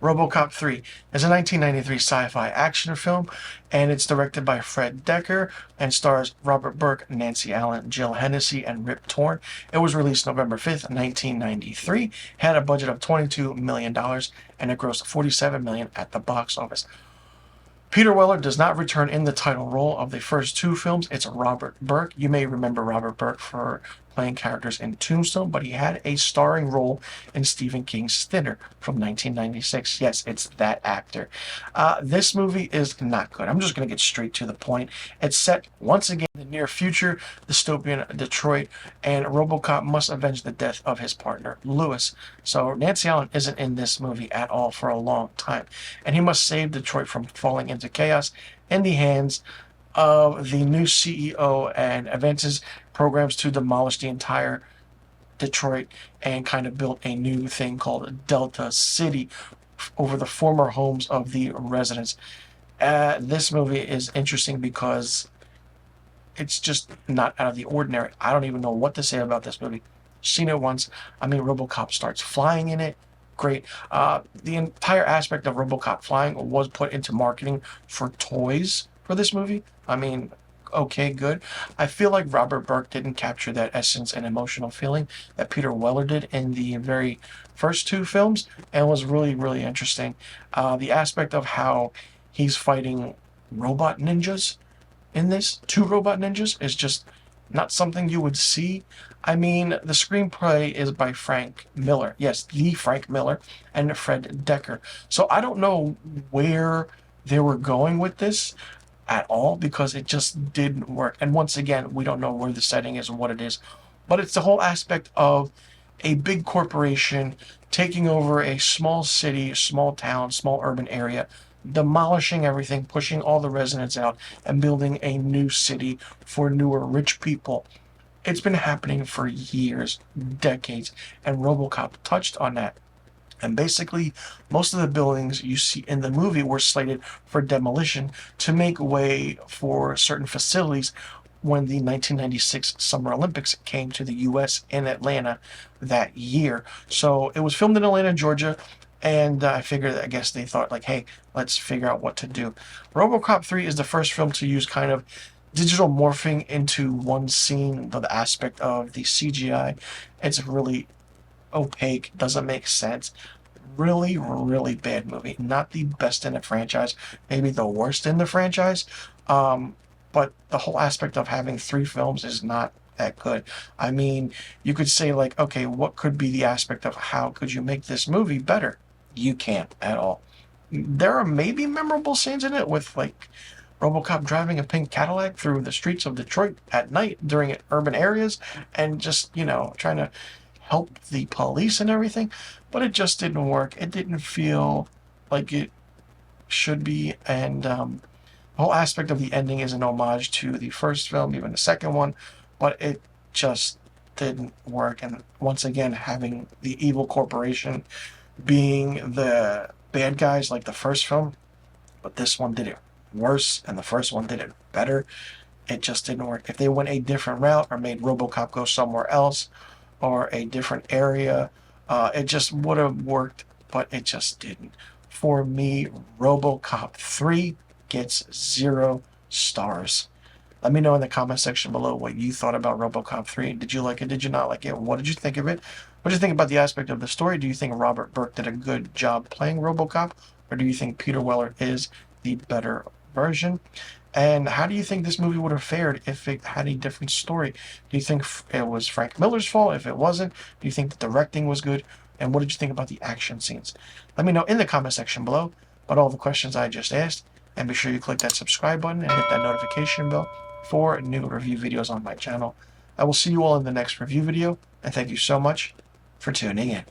Robocop 3 is a 1993 sci-fi action film, and it's directed by Fred Dekker and stars Robert Burke, Nancy Allen, Jill Hennessy, and Rip Torn. It was released November 5th, 1993, had a budget of $22 million, and it grossed $47 million at the box office. Peter Weller does not return in the title role of the first two films. It's Robert Burke. You may remember Robert Burke for playing characters in Tombstone, but he had a starring role in Stephen King's Thinner from 1996. Yes, it's that actor. This movie is not good. I'm just going to get straight to the point. It's set once again in the near future, dystopian Detroit, and Robocop must avenge the death of his partner, Lewis. So Nancy Allen isn't in this movie at all for a long time, and he must save Detroit from falling into chaos in the hands of the new CEO and advances programs to demolish the entire Detroit and kind of build a new thing called Delta City over the former homes of the residents. This movie is interesting because it's just not out of the ordinary. I don't even know what to say about this movie. Seen it once. I mean, Robocop starts flying in it. Great. The entire aspect of Robocop flying was put into marketing for toys for this movie. I mean, okay, good. I feel like Robert Burke didn't capture that essence and emotional feeling that Peter Weller did in the very first two films, and was really, really interesting. The aspect of how he's fighting robot ninjas in this, two robot ninjas, is just not something you would see. I mean, the screenplay is by Frank Miller. Yes, the Frank Miller and Fred Dekker. So I don't know where they were going with this at all, because it just didn't work. And once again, we don't know where the setting is or what it is. But it's the whole aspect of a big corporation taking over a small city, small town, small urban area, demolishing everything, pushing all the residents out, and building a new city for newer rich people. It's been happening for years, decades, and Robocop touched on that. And basically, most of the buildings you see in the movie were slated for demolition to make way for certain facilities when the 1996 Summer Olympics came to the U.S. in Atlanta that year. So it was filmed in Atlanta, Georgia, and I guess they thought, like, hey, let's figure out what to do. Robocop 3 is the first film to use kind of digital morphing into one scene, the aspect of the CGI. It's really opaque, doesn't make sense. Really, really bad movie. Not the best in the franchise, maybe the worst in the franchise. But the whole aspect of having three films is not that good. I mean, you could say, like, okay, what could be the aspect of how could you make this movie better? You can't at all. There are maybe memorable scenes in it with, like, Robocop driving a pink Cadillac through the streets of Detroit at night during urban areas and just, trying to help the police and everything, but it just didn't work. It didn't feel like it should be, and the whole aspect of the ending is an homage to the first film, even the second one, but it just didn't work. And once again, having the evil corporation being the bad guys like the first film, but this one did it worse, and the first one did it better. It just didn't work. If they went a different route or made Robocop go somewhere else, or a different area, it just would have worked, but it just didn't. For me, Robocop 3 gets 0 stars. Let me know in the comment section below what you thought about Robocop 3. Did you like it? Did you not like it? What did you think of it? What did you think about the aspect of the story? Do you think Robert Burke did a good job playing Robocop? Or do you think Peter Weller is the better version? And how do you think this movie would have fared if it had a different story? Do you think it was Frank Miller's fault? If it wasn't, do you think the directing was good? And what did you think about the action scenes? Let me know in the comment section below about all the questions I just asked. And be sure you click that subscribe button and hit that notification bell for new review videos on my channel. I will see you all in the next review video, and thank you so much for tuning in.